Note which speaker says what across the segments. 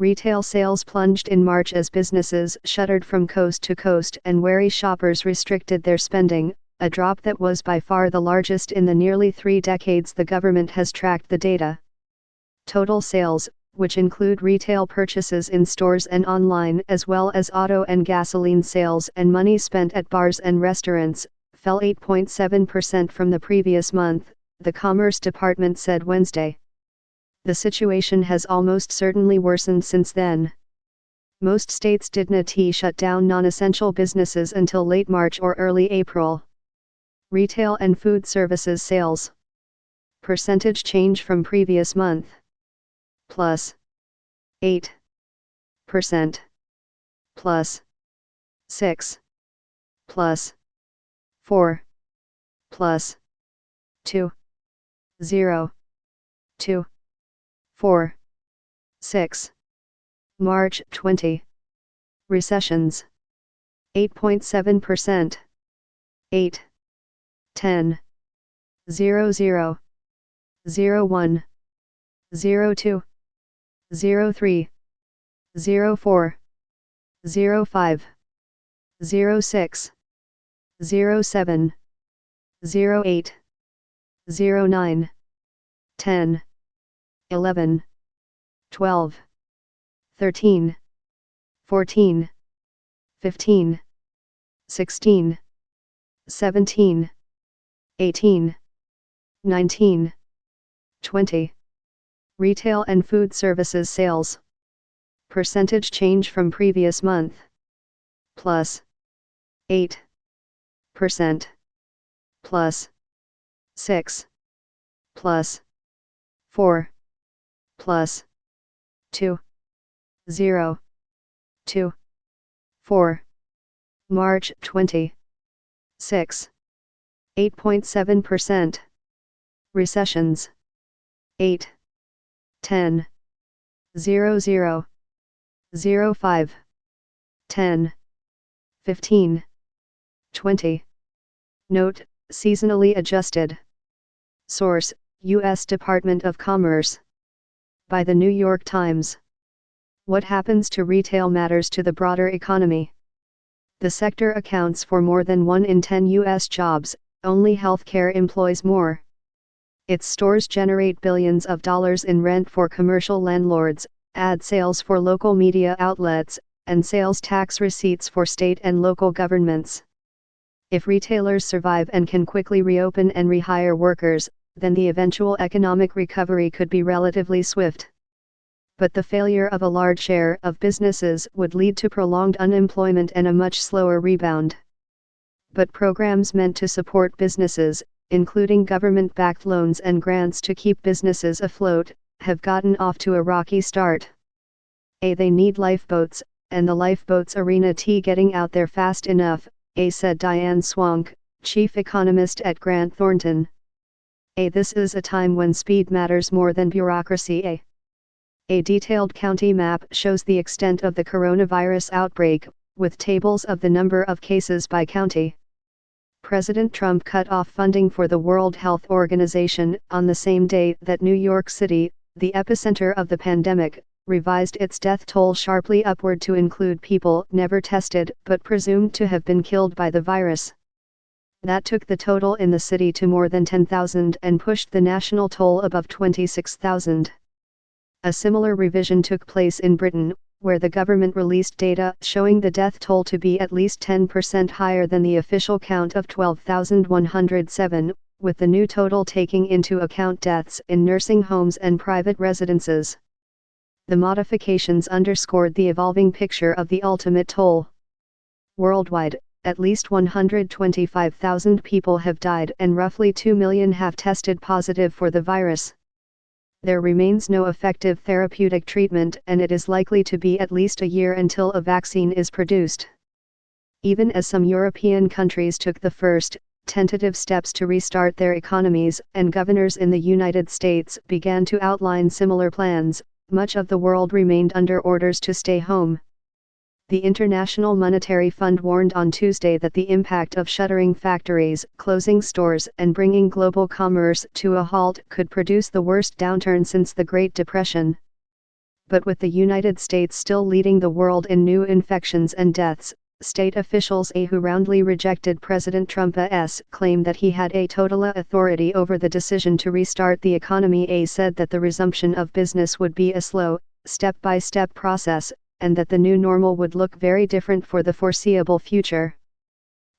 Speaker 1: Retail sales plunged in March as businesses shuttered from coast to coast and wary shoppers restricted their spending, a drop that was by far the largest in the nearly 3 decades the government has tracked the data. Total sales, which include retail purchases in stores and online as well as auto and gasoline sales and money spent at bars and restaurants, fell 8.7% from the previous month, the Commerce Department said Wednesday. The situation has almost certainly worsened since then. Most states did not shut down non-essential businesses until late March or early April. Retail and food services sales. Percentage change from previous month. Plus 8%. Plus 6. Plus 4. Plus 2. 0. 2. 4. 6. March 20. Recessions. 8.7%. 8. 10. 0 0. 0 1. 0 2. 0 3. 0 4. 0 5. 0 6. 0 7. 0 8. 0 9. 10. 11. 12. 13. 14. 15. 16. 17. 18. 19. 20. Retail and food services sales. Percentage change from previous month. Plus 8%. Plus 6. Plus 4. Plus 2. 0. 2. 4. March 20. 6. 8.7%. Recessions. 8. 10. 0 0. 0 5. 10. 15. 20. Note, seasonally adjusted. Source, U.S. Department of Commerce. By the New York Times. What happens to retail matters to the broader economy. The sector accounts for more than 1 in 10 U.S. jobs, only healthcare employs more. Its stores generate billions of dollars in rent for commercial landlords, ad sales for local media outlets, and sales tax receipts for state and local governments. If retailers survive and can quickly reopen and rehire workers, then the eventual economic recovery could be relatively swift. But the failure of a large share of businesses would lead to prolonged unemployment and a much slower rebound. But programs meant to support businesses, including government-backed loans and grants to keep businesses afloat, have gotten off to a rocky start. They need lifeboats, and the lifeboats arena getting out there fast enough, said Diane Swank, chief economist at Grant Thornton. This is a time when speed matters more than bureaucracy. A detailed county map shows the extent of the coronavirus outbreak, with tables of the number of cases by county. President Trump cut off funding for the World Health Organization on the same day that New York City, the epicenter of the pandemic, revised its death toll sharply upward to include people never tested but presumed to have been killed by the virus. That took the total in the city to more than 10,000 and pushed the national toll above 26,000. A similar revision took place in Britain, where the government released data showing the death toll to be at least 10% higher than the official count of 12,107, with the new total taking into account deaths in nursing homes and private residences. The modifications underscored the evolving picture of the ultimate toll. Worldwide, at least 125,000 people have died and roughly 2 million have tested positive for the virus. There remains no effective therapeutic treatment and it is likely to be at least a year until a vaccine is produced. Even as some European countries took the first, tentative steps to restart their economies and governors in the United States began to outline similar plans, much of the world remained under orders to stay home. The International Monetary Fund warned on Tuesday that the impact of shuttering factories, closing stores and bringing global commerce to a halt could produce the worst downturn since the Great Depression. but with the United States still leading the world in new infections and deaths, state officials who roundly rejected President Trump's claim that he had a total authority over the decision to restart the economy said that the resumption of business would be a slow, step-by-step process, and that the new normal would look very different for the foreseeable future.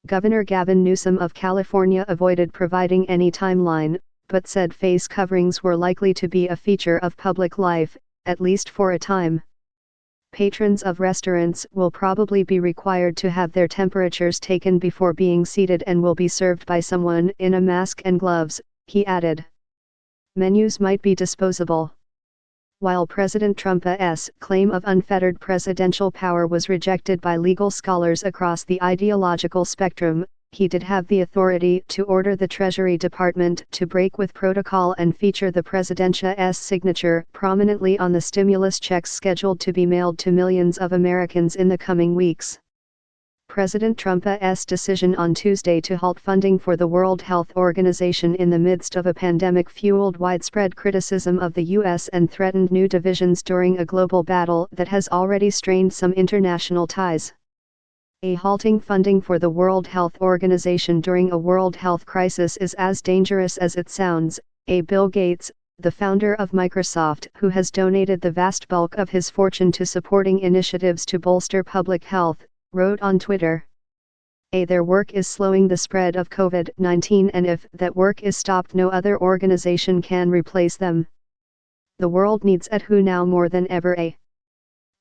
Speaker 1: Governor Gavin Newsom of California avoided providing any timeline, but said face coverings were likely to be a feature of public life, at least for a time. Patrons of restaurants will probably be required to have their temperatures taken before being seated and will be served by someone in a mask and gloves, he added. Menus might be disposable. While President Trump's claim of unfettered presidential power was rejected by legal scholars across the ideological spectrum, he did have the authority to order the Treasury Department to break with protocol and feature the president's signature prominently on the stimulus checks scheduled to be mailed to millions of Americans in the coming weeks. President Trump's decision on Tuesday to halt funding for the World Health Organization in the midst of a pandemic fueled widespread criticism of the U.S. and threatened new divisions during a global battle that has already strained some international ties. Halting funding for the World Health Organization during a world health crisis is as dangerous as it sounds, Bill Gates, the founder of Microsoft, who has donated the vast bulk of his fortune to supporting initiatives to bolster public health, wrote on Twitter. Their work is slowing the spread of COVID-19, and if that work is stopped, no other organization can replace them. The world needs WHO now more than ever.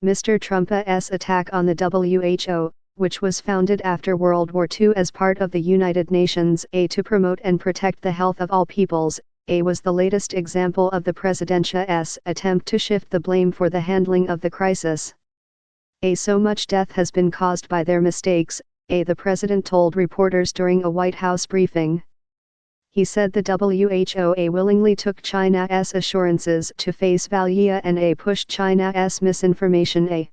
Speaker 1: Mr. Trump's attack on the WHO, which was founded after World War II as part of the United Nations to promote and protect the health of all peoples, was the latest example of the president's attempt to shift the blame for the handling of the crisis. So much death has been caused by their mistakes, the president told reporters during a White House briefing. He said the WHO willingly took China's assurances to face value and pushed China's misinformation.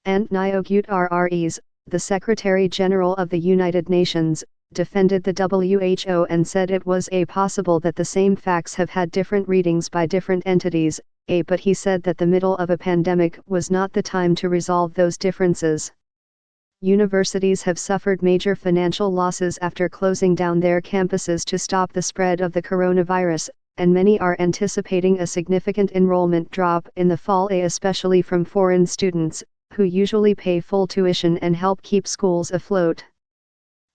Speaker 1: Antonio Guterres, the Secretary General of the United Nations, defended the WHO and said it was possible that the same facts have had different readings by different entities, but he said that the middle of a pandemic was not the time to resolve those differences. Universities have suffered major financial losses after closing down their campuses to stop the spread of the coronavirus, and many are anticipating a significant enrollment drop in the fall, especially from foreign students, who usually pay full tuition and help keep schools afloat.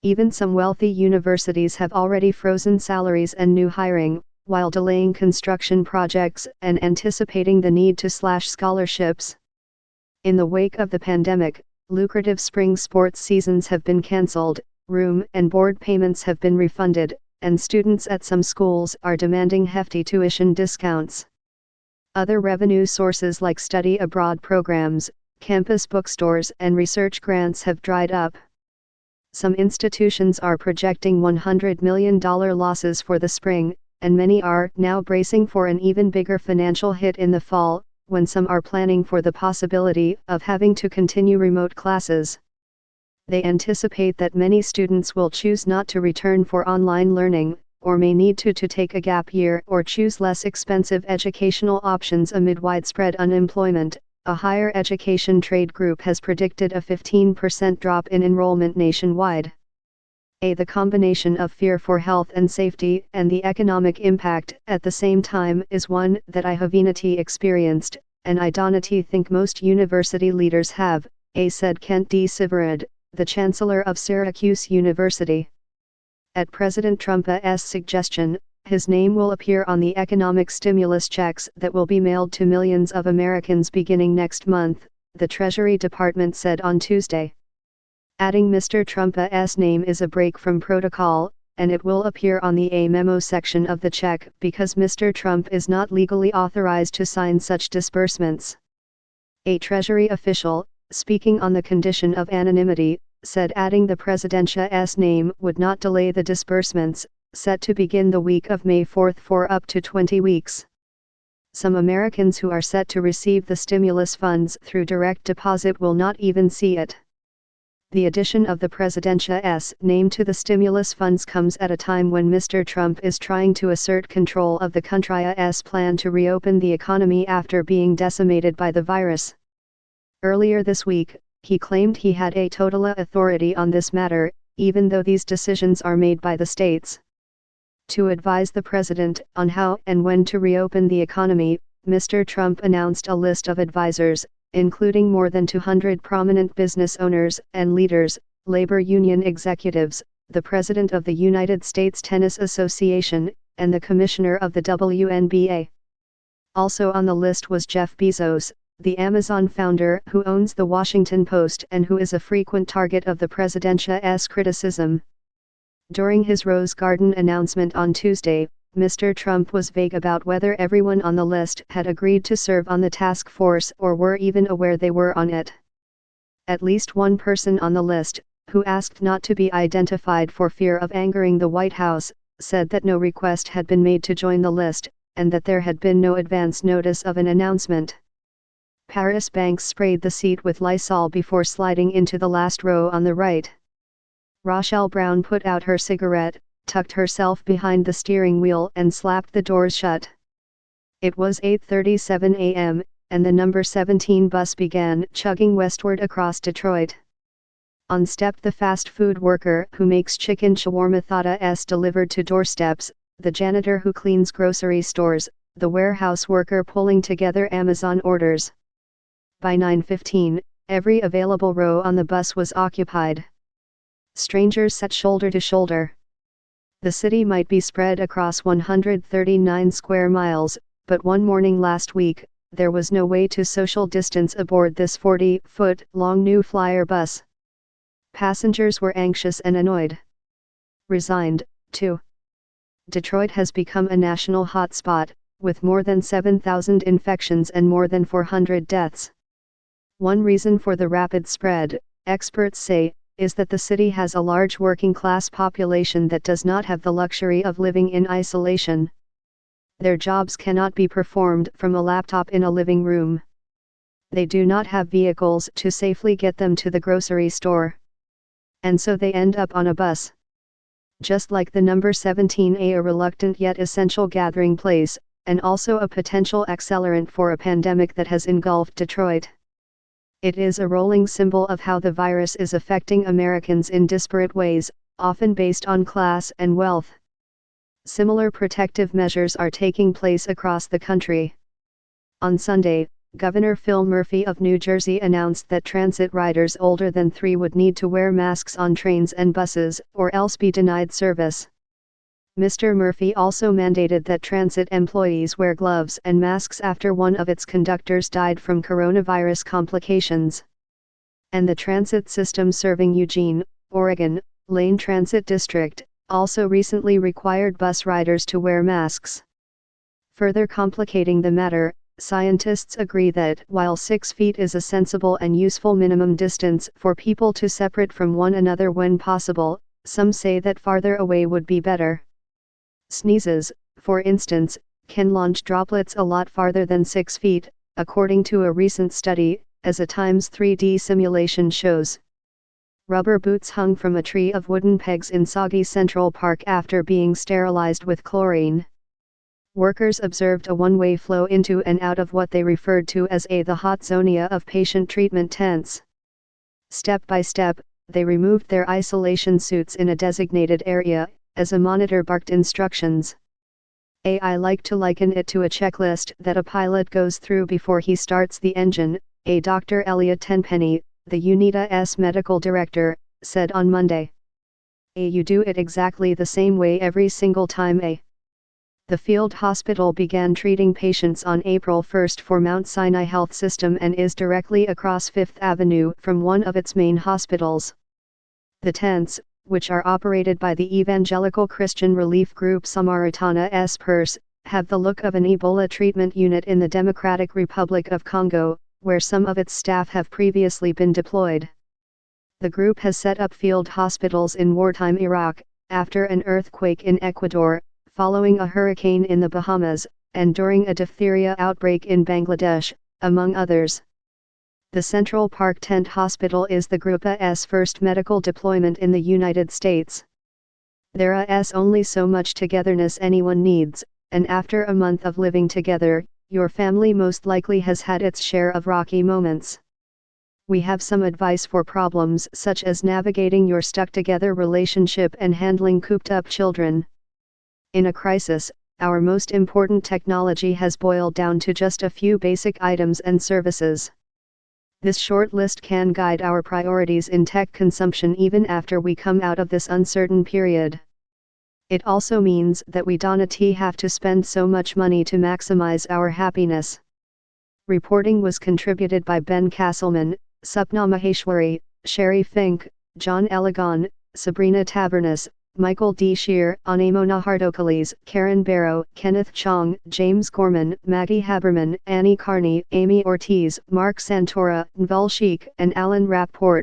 Speaker 1: Even some wealthy universities have already frozen salaries and new hiring, while delaying construction projects and anticipating the need to slash scholarships. In the wake of the pandemic, lucrative spring sports seasons have been cancelled, room and board payments have been refunded, and students at some schools are demanding hefty tuition discounts. Other revenue sources like study abroad programs, campus bookstores and research grants have dried up. Some institutions are projecting $100 million losses for the spring, and many are now bracing for an even bigger financial hit in the fall, when some are planning for the possibility of having to continue remote classes. They anticipate that many students will choose not to return for online learning, or may need to take a gap year or choose less expensive educational options amid widespread unemployment. A higher education trade group has predicted a 15% drop in enrollment nationwide. The combination of fear for health and safety and the economic impact at the same time is one that I have not experienced, and I don't think most university leaders have, said Kent D. Siverud, the Chancellor of Syracuse University. At President Trump's suggestion, his name will appear on the economic stimulus checks that will be mailed to millions of Americans beginning next month, the Treasury Department said on Tuesday. Adding Mr. Trump's name is a break from protocol, and it will appear on the memo section of the check because Mr. Trump is not legally authorized to sign such disbursements. A Treasury official, speaking on the condition of anonymity, said adding the president's name would not delay the disbursements, set to begin the week of May 4 for up to 20 weeks. Some Americans who are set to receive the stimulus funds through direct deposit will not even see it. The addition of the Presidentia's name to the stimulus funds comes at a time when Mr. Trump is trying to assert control of the country's plan to reopen the economy after being decimated by the virus. Earlier this week, he claimed he had a total authority on this matter, even though these decisions are made by the states. To advise the president on how and when to reopen the economy, Mr. Trump announced a list of advisors, including more than 200 prominent business owners and leaders, labor union executives, the president of the United States Tennis Association, and the commissioner of the WNBA. Also on the list was Jeff Bezos, the Amazon founder who owns the Washington Post and who is a frequent target of the presidentia's criticism. During his Rose Garden announcement on Tuesday, Mr. Trump was vague about whether everyone on the list had agreed to serve on the task force or were even aware they were on it. At least one person on the list, who asked not to be identified for fear of angering the White House, said that no request had been made to join the list, and that there had been no advance notice of an announcement. Paris Banks sprayed the seat with Lysol before sliding into the last row on the right. Rochelle Brown put out her cigarette, tucked herself behind the steering wheel and slapped the doors shut. It was 8:37 a.m., and the number 17 bus began chugging westward across Detroit. On stepped the fast food worker who makes chicken shawarma thottas delivered to doorsteps, the janitor who cleans grocery stores, the warehouse worker pulling together Amazon orders. By 9:15, every available row on the bus was occupied. Strangers sat shoulder to shoulder. The city might be spread across 139 square miles, but one morning last week, there was no way to social distance aboard this 40-foot-long New Flyer bus. Passengers were anxious and annoyed. Resigned, too. Detroit has become a national hotspot, with more than 7,000 infections and more than 400 deaths. One reason for the rapid spread, experts say, is that the city has a large working-class population that does not have the luxury of living in isolation. Their jobs cannot be performed from a laptop in a living room. They do not have vehicles to safely get them to the grocery store. And so they end up on a bus. Just like the number 17A, a reluctant yet essential gathering place, and also a potential accelerant for a pandemic that has engulfed Detroit. It is a rolling symbol of how the virus is affecting Americans in disparate ways, often based on class and wealth. Similar protective measures are taking place across the country. On Sunday, Governor Phil Murphy of New Jersey announced that transit riders older than 3 would need to wear masks on trains and buses, or else be denied service. Mr. Murphy also mandated that transit employees wear gloves and masks after one of its conductors died from coronavirus complications. And the transit system serving Eugene, Oregon, Lane Transit District, also recently required bus riders to wear masks. Further complicating the matter, scientists agree that while 6 feet is a sensible and useful minimum distance for people to separate from one another when possible, some say that farther away would be better. Sneezes, for instance, can launch droplets a lot farther than 6 feet, according to a recent study, as a Times 3D simulation shows. Rubber boots hung from a tree of wooden pegs in soggy Central Park after being sterilized with chlorine. Workers observed a one-way flow into and out of what they referred to as the hot zonia of patient treatment tents. Step by step, they removed their isolation suits in a designated area, as a monitor barked instructions. I like to liken it to a checklist that a pilot goes through before he starts the engine, Dr. Elliot Tenpenny, the UNITA's medical director, said on Monday. You do it exactly the same way every single time. The field hospital began treating patients on April 1 for Mount Sinai Health System and is directly across Fifth Avenue from one of its main hospitals. The tents, which are operated by the evangelical Christian relief group Samaritana's Purse, have the look of an Ebola treatment unit in the Democratic Republic of Congo, where some of its staff have previously been deployed. The group has set up field hospitals in wartime Iraq, after an earthquake in Ecuador, following a hurricane in the Bahamas, and during a diphtheria outbreak in Bangladesh, among others. The Central Park Tent Hospital is the Group's first medical deployment in the United States. There is only so much togetherness anyone needs, and after a month of living together, your family most likely has had its share of rocky moments. We have some advice for problems such as navigating your stuck-together relationship and handling cooped-up children. In a crisis, our most important technology has boiled down to just a few basic items and services. This short list can guide our priorities in tech consumption even after we come out of this uncertain period. It also means that we don't have to spend so much money to maximize our happiness. Reporting was contributed by Ben Castleman, Supna Maheshwari, Sherry Fink, John Elegon, Sabrina Tavernas, Michael D. Shear, Anemona Hardokales, Karen Barrow, Kenneth Chong, James Gorman, Maggie Haberman, Annie Carney, Amy Ortiz, Mark Santora, Nval Sheik, and Alan Rapport.